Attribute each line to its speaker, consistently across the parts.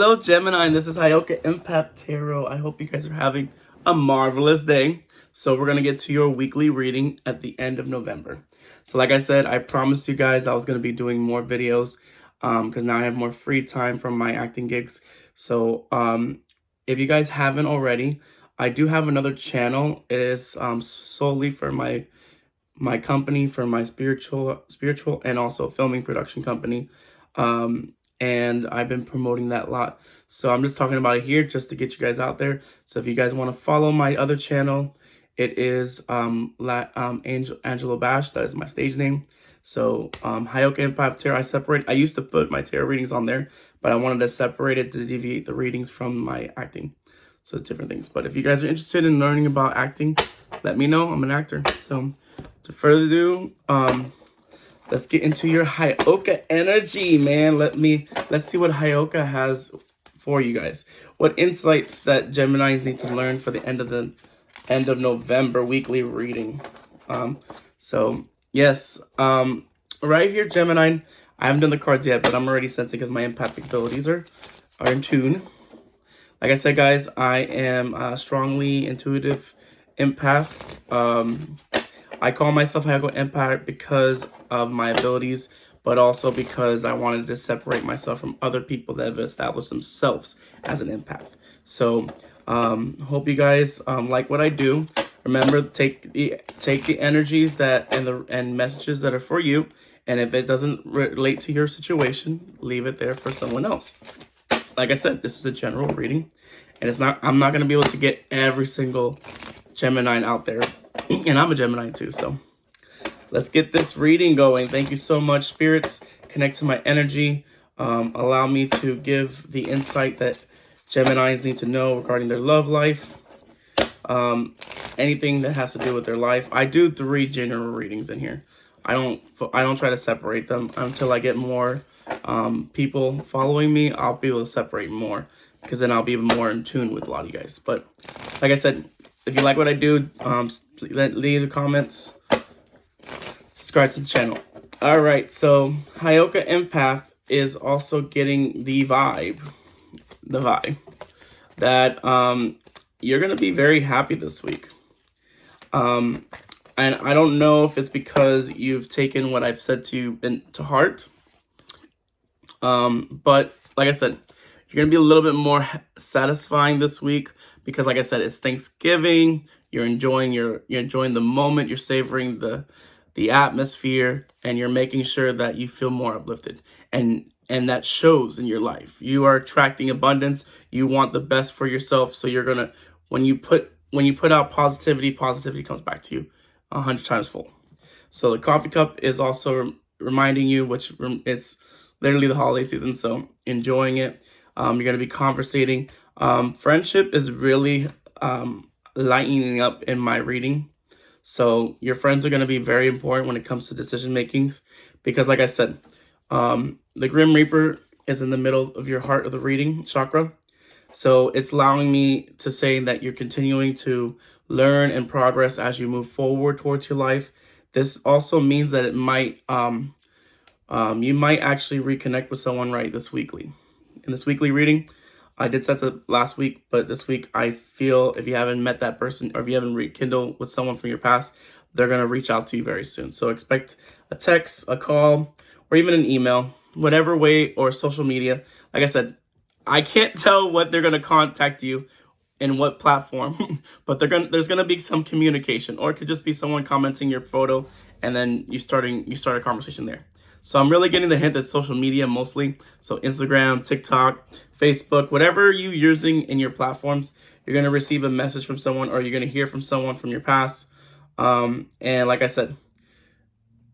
Speaker 1: Hello, Gemini, and this is Heyoka Empath Tarot. I hope you guys are having a marvelous day. So we're going to get to your weekly reading at the end of November. So like I said, I promised you guys I was going to be doing more videos because now I have more free time from my acting gigs. So if you guys haven't already, I do have another channel. It is solely for my company, for my spiritual and also filming production company. And I've been promoting that a lot. So I'm just talking about it here just to get you guys out there. So if you guys want to follow my other channel, it is Angelo Bash. That is my stage name. So Heyoka Empath Tarot, I used to put my tarot readings on there, but I wanted to separate it to deviate the readings from my acting. So it's different things. But if you guys are interested in learning about acting, let me know. I'm an actor. So to further ado, let's get into your Heyoka energy, man. Let's see what Heyoka has for you guys. What insights that Geminis need to learn for the end of November weekly reading. So yes, right here, Gemini. I haven't done the cards yet, but I'm already sensing because my empathic abilities are in tune. Like I said, guys, I am a strongly intuitive empath. I call myself Heyoka Empath because of my abilities, but also because I wanted to separate myself from other people that have established themselves as an empath. So, hope you guys like what I do. Remember, take the energies and messages that are for you, and if it doesn't relate to your situation, leave it there for someone else. Like I said, this is a general reading, and I'm not going to be able to get every single Gemini out there. And I'm a Gemini too, so let's get this reading going. Thank you so much, spirits. Connect to my energy. Allow me to give the insight that Geminis need to know regarding their love life. Anything that has to do with their life. I do 3 general readings in here. I don't try to separate them until I get more people following me. I'll be able to separate more because then I'll be more in tune with a lot of you guys. But like I said, if you like what I do, leave the comments, subscribe to the channel. All right, so Heyoka Empath is also getting the vibe that you're gonna be very happy this week. And I don't know if it's because you've taken what I've said to you to heart. But like I said, you're gonna be a little bit more satisfying this week because, like I said, it's Thanksgiving. You're enjoying the moment. You're savoring the atmosphere, and you're making sure that you feel more uplifted. And that shows in your life. You are attracting abundance. You want the best for yourself. So you're gonna when you put out positivity comes back to you 100 times full. So the coffee cup is also reminding you, which it's literally the holiday season. So enjoying it. You're going to be conversating. Friendship is really lightening up in my reading. So your friends are going to be very important when it comes to decision makings. Because like I said, the Grim Reaper is in the middle of your heart of the reading chakra. So it's allowing me to say that you're continuing to learn and progress as you move forward towards your life. This also means that it might you might actually reconnect with someone right this weekly. In this weekly reading, I did set it last week, but this week I feel if you haven't met that person or if you haven't rekindled with someone from your past, they're going to reach out to you very soon. So expect a text, a call, or even an email, whatever way, or social media. Like I said, I can't tell what they're going to contact you in what platform, but there's going to be some communication, or it could just be someone commenting your photo and then you start a conversation there. So I'm really getting the hint that social media mostly. So Instagram, TikTok, Facebook, whatever you're using in your platforms, you're going to receive a message from someone or you're going to hear from someone from your past. And like I said,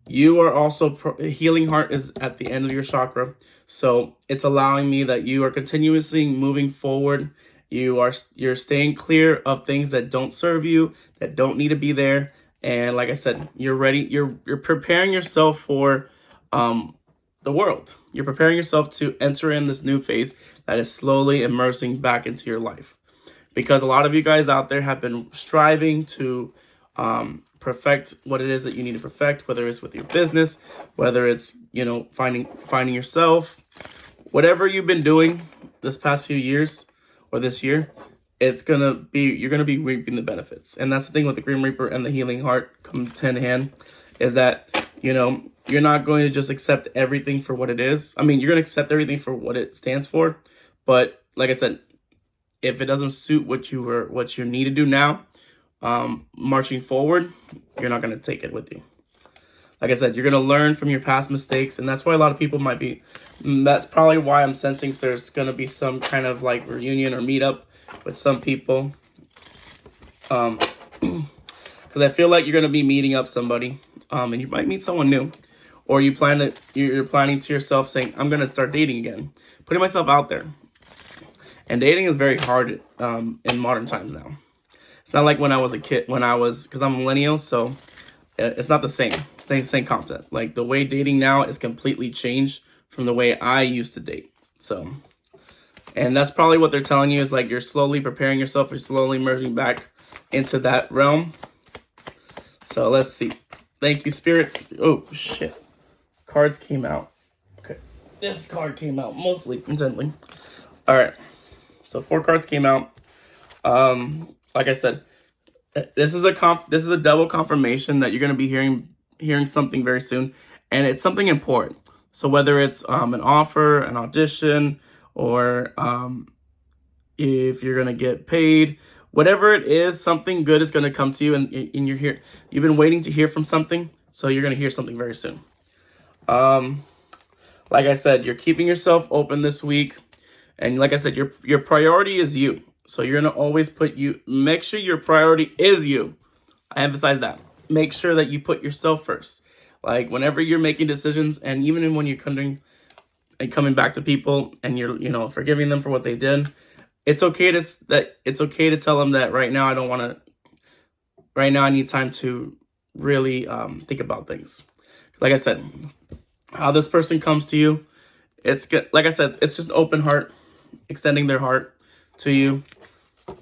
Speaker 1: you are also healing heart is at the end of your chakra. So it's allowing me that you are continuously moving forward. You're staying clear of things that don't serve you, that don't need to be there. And like I said, you're ready. You're preparing yourself for the world. You're preparing yourself to enter in this new phase that is slowly immersing back into your life. Because a lot of you guys out there have been striving to perfect what it is that you need to perfect, whether it's with your business, whether it's, finding yourself, whatever you've been doing this past few years or this year, you're gonna be reaping the benefits. And that's the thing with the Grim Reaper and the Healing Heart come hand in hand, is that, you're not going to just accept everything for what it is. I mean, you're going to accept everything for what it stands for. But like I said, if it doesn't suit what you need to do now, marching forward, you're not going to take it with you. Like I said, you're going to learn from your past mistakes. And that's why a lot of people that's probably why I'm sensing there's going to be some kind of like reunion or meetup with some people. Because I feel like you're going to be meeting up somebody. And you might meet someone new. Or you're planning to yourself saying, I'm going to start dating again. Putting myself out there. And dating is very hard in modern times now. It's not like when I was a kid, because I'm a millennial, so it's not the same. It's the same concept. Like the way dating now is completely changed from the way I used to date. So, and that's probably what they're telling you, is like you're slowly preparing yourself, you're slowly merging back into that realm. So let's see. Thank you, spirits. Oh, shit. Cards came out. Okay. This card came out mostly intently. All right. So 4 cards came out. Like I said, this is a double confirmation that you're going to be hearing something very soon, and it's something important. So whether it's an offer, an audition, or if you're going to get paid, whatever it is, something good is going to come to you, and you're here. You've been waiting to hear from something, so you're going to hear something very soon. Like I said, you're keeping yourself open this week. And like I said, your priority is you. So you're going to always make sure your priority is you. I emphasize that. Make sure that you put yourself first. Like whenever you're making decisions, and even when you're coming back to people and you're, forgiving them for what they did, it's okay to tell them that right now I need time to really think about things. Like I said, how this person comes to you, it's good. Like I said, it's just open heart, extending their heart to you.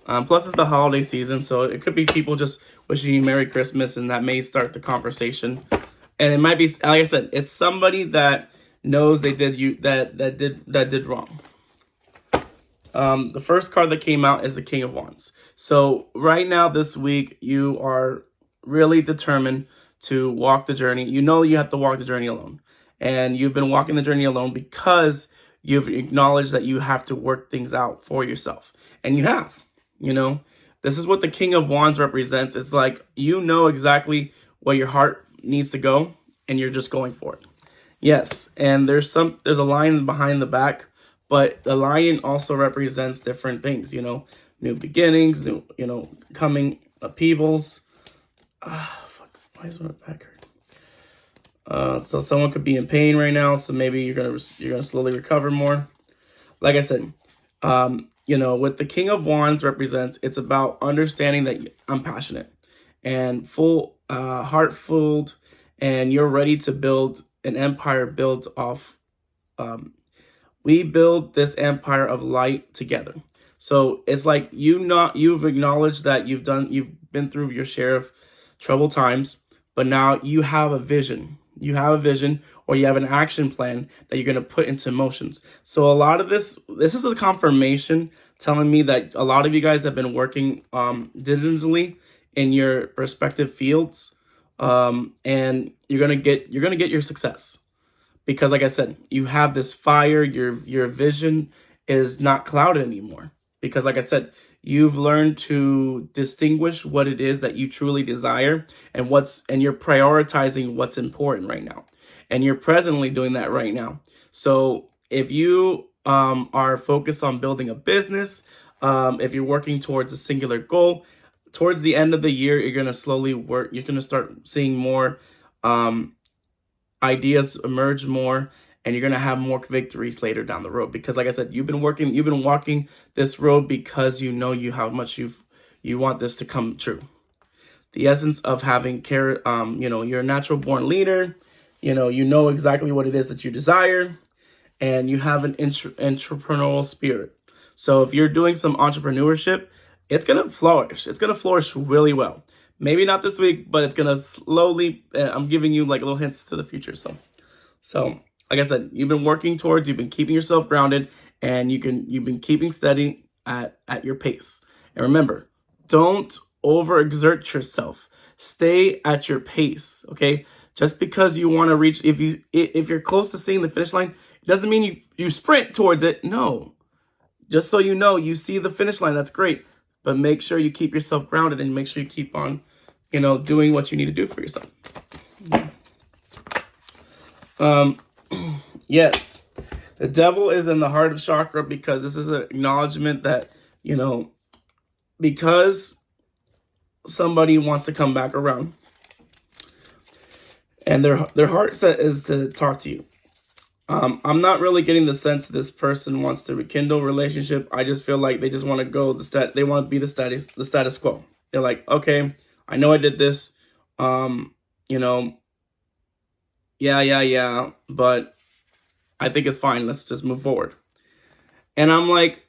Speaker 1: Plus, it's the holiday season, so it could be people just wishing you Merry Christmas, and that may start the conversation. And it might be, like I said, it's somebody that knows they did that did wrong. The first card that came out is the King of Wands. So right now, this week, you are really determined to walk the journey. You know you have to walk the journey alone. And you've been walking the journey alone because you've acknowledged that you have to work things out for yourself. And you have, This is what the King of Wands represents. It's like, exactly where your heart needs to go, and you're just going for it. Yes, and there's a lion behind the back, but the lion also represents different things, new beginnings, coming upheavals. Fuck, why is my back hurt? So someone could be in pain right now, so maybe you're gonna slowly recover more. Like I said, what the King of Wands represents, it's about understanding that I'm passionate and full, heart-filled, and you're ready to build an empire built off. We build this empire of light together. So it's like you've acknowledged that you've been through your share of troubled times, but now you have a vision. You have a vision, or you have an action plan that you're going to put into motions. So a lot of this is a confirmation telling me that a lot of you guys have been working diligently in your respective fields, and you're gonna get your success, because like I said, you have this fire. Your vision is not clouded anymore, because like I said, you've learned to distinguish what it is that you truly desire, and you're prioritizing what's important right now, and you're presently doing that right now. So if you are focused on building a business, if you're working towards a singular goal, towards the end of the year, you're going to slowly work. You're going to start seeing more ideas emerge more, and you're going to have more victories later down the road. Because like I said, you've been walking this road because how much you want this to come true. The essence of having care, you're a natural born leader. You know exactly what it is that you desire, and you have an entrepreneurial spirit. So if you're doing some entrepreneurship, it's going to flourish. It's going to flourish really well. Maybe not this week, but it's going to slowly, I'm giving you like little hints to the future. So like I said, you've been working towards, you've been keeping yourself grounded, and you've been keeping steady at your pace. And remember, don't overexert yourself. Stay at your pace, okay? Just because you want to reach, if you're close to seeing the finish line, it doesn't mean you sprint towards it. No. Just so you know, you see the finish line, that's great. But make sure you keep yourself grounded and make sure you keep on, doing what you need to do for yourself. Yes, the devil is in the heart of chakra because this is an acknowledgement that, because somebody wants to come back around and their heart set is to talk to you. I'm not really getting the sense this person wants to rekindle relationship. I just feel like they just want to go they want to be the status quo. They're like, okay, I know I did this, yeah, but I think it's fine. Let's just move forward. And I'm like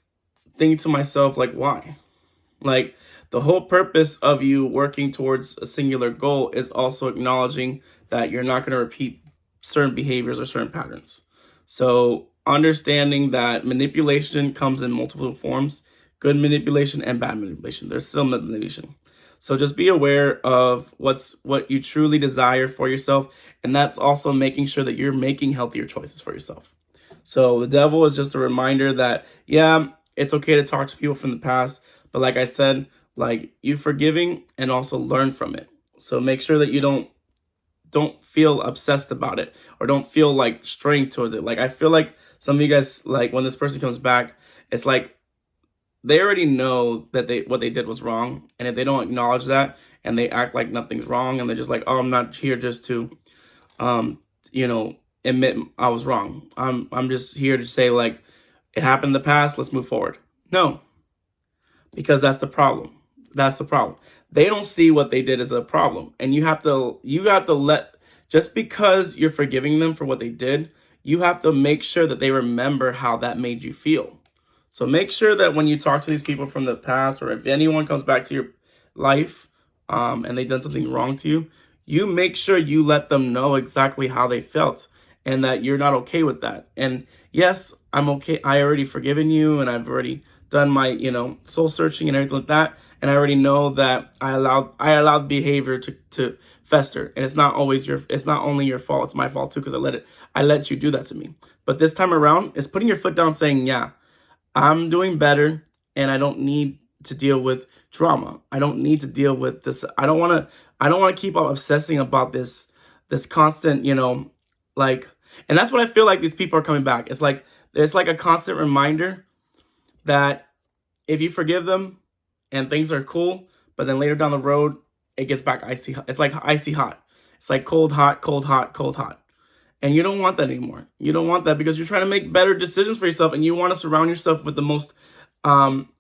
Speaker 1: thinking to myself, like, why? Like, the whole purpose of you working towards a singular goal is also acknowledging that you're not going to repeat certain behaviors or certain patterns. So understanding that manipulation comes in multiple forms, good manipulation and bad manipulation. There's still manipulation. So just be aware of what you truly desire for yourself. And that's also making sure that you're making healthier choices for yourself. So the devil is just a reminder that, yeah, it's okay to talk to people from the past. But like I said, like, you forgiving and also learn from it. So make sure that you don't feel obsessed about it or don't feel like straying towards it. Like, I feel like some of you guys, like, when this person comes back, it's like they already know that what they did was wrong. And if they don't acknowledge that and they act like nothing's wrong and they're just like, oh, I'm not here just to, admit I was wrong. I'm just here to say, like, it happened in the past, let's move forward. No, because that's the problem. That's the problem. They don't see what they did as a problem. And you have to let, just because you're forgiving them for what they did, you have to make sure that they remember how that made you feel. So make sure that when you talk to these people from the past, or if anyone comes back to your life and they've done something wrong to you, you make sure you let them know exactly how they felt and that you're not okay with that. And yes, I'm okay. I already forgiven you and I've already done my, soul searching and everything like that. And I already know that I allowed behavior to fester. And it's not only your fault, it's my fault too, because I let you do that to me. But this time around, it's putting your foot down saying, yeah, I'm doing better and I don't need to deal with drama. I don't need to deal with this. I don't want to keep on obsessing about this constant, and that's what I feel like these people are coming back. It's like a constant reminder that if you forgive them and things are cool, but then later down the road, it gets back icy hot. It's like icy hot. It's like cold, hot, cold, hot, cold, hot. And you don't want that anymore. You don't want that because you're trying to make better decisions for yourself and you want to surround yourself with the most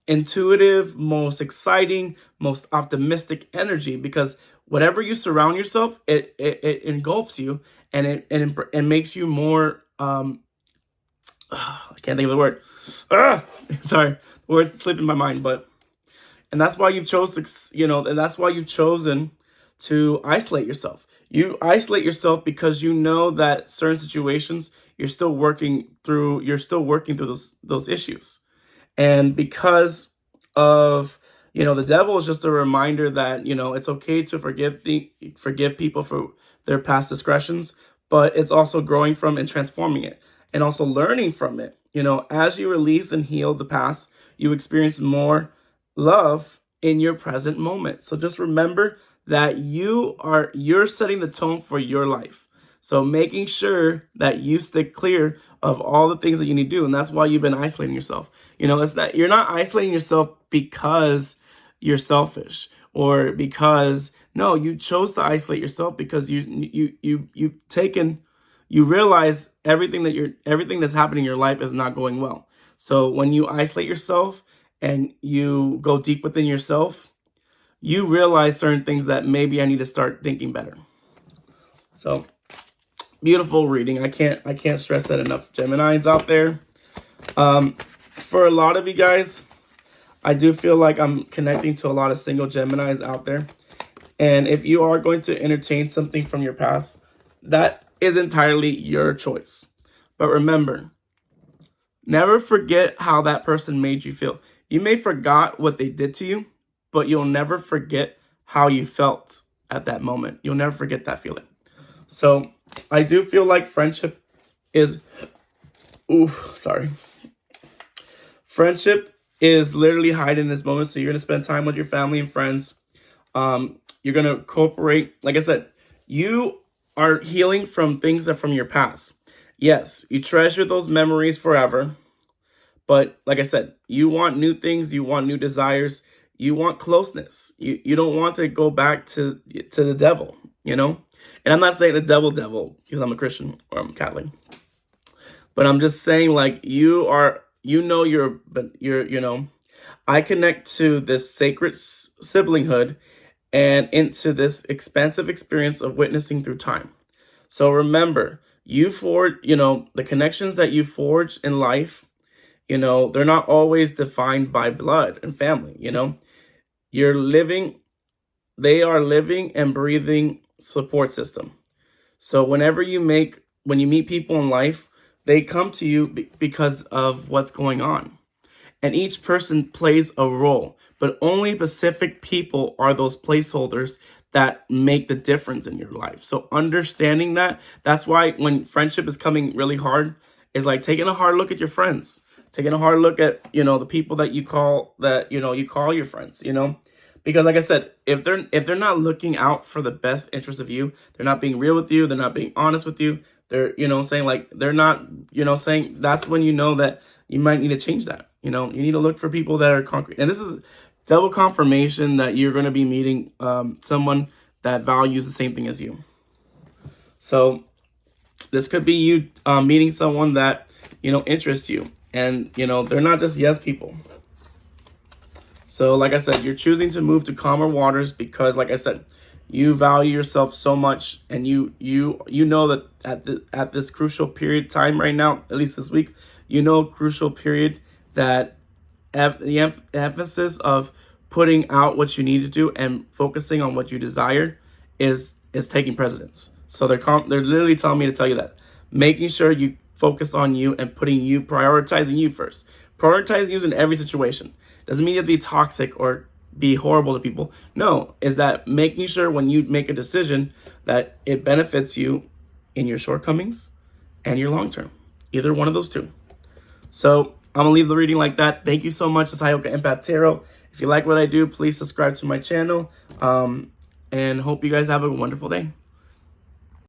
Speaker 1: intuitive, most exciting, most optimistic energy, because whatever you surround yourself, it engulfs you and it makes you more, I can't think of the word. Sorry, the words slip in my mind, and that's why you've chosen to isolate yourself. You isolate yourself because you know that certain situations you're still working through those issues. And because of, the devil is just a reminder that, it's okay to forgive people for their past discretions, but it's also growing from and transforming it and also learning from it. As you release and heal the past, you experience more love in your present moment. So just remember that you're setting the tone for your life. So making sure that you stick clear of all the things that you need to do. And that's why you've been isolating yourself. It's that you're not isolating yourself because you're selfish or because, no, you chose to isolate yourself because you've taken, you realize everything that's happening in your life is not going well. So when you isolate yourself and you go deep within yourself, you realize certain things that maybe I need to start thinking better. So beautiful reading. I can't stress that enough. Geminis out there. For a lot of you guys, I do feel like I'm connecting to a lot of single Geminis out there. And if you are going to entertain something from your past, that is entirely your choice. But remember, never forget how that person made you feel. You may forgot what they did to you, but you'll never forget how you felt at that moment. You'll never forget that feeling. So I do feel like friendship is, friendship is literally hiding in this moment. So you're going to spend time with your family and friends. You're going to cooperate. Like I said, you are healing from things that from your past. Yes, you treasure those memories forever. But like I said, you want new things, you want new desires, you want closeness. You don't want to go back to the devil, you know? And I'm not saying the devil because I'm a Christian or I'm Catholic. But I'm just saying, like, you're, I connect to this sacred siblinghood and into this expansive experience of witnessing through time. So remember, you forge, the connections that you forge in life, they're not always defined by blood and family, they are living and breathing support system. So when you meet people in life, they come to you because of what's going on. And each person plays a role, but only specific people are those placeholders that make the difference in your life. So understanding that's why when friendship is coming really hard, is like taking a hard look at your friends, taking a hard look at, the people that you call your friends, because like I said, if they're not looking out for the best interest of you, they're not being real with you, they're not being honest with you, they're, saying like, they're not, saying, that's when you know that you might need to change that. You need to look for people that are concrete. And this is double confirmation that you're going to be meeting someone that values the same thing as you. So this could be you meeting someone that, interests you. And, they're not just yes people. So like I said, you're choosing to move to calmer waters because, like I said, you value yourself so much, and you know that at this crucial period time right now, at least this week, crucial period that the emphasis of putting out what you need to do and focusing on what you desire is taking precedence. So they're literally telling me to tell you that, making sure you focus on you and prioritizing you first. Prioritizing you in every situation. Doesn't mean you have to be toxic or be horrible to people. No, is that making sure when you make a decision that it benefits you in your shortcomings and your long term. Either one of those two. So I'm going to leave the reading like that. Thank you so much. It's Heyoka Empath Tarot. If you like what I do, please subscribe to my channel. And hope you guys have a wonderful day.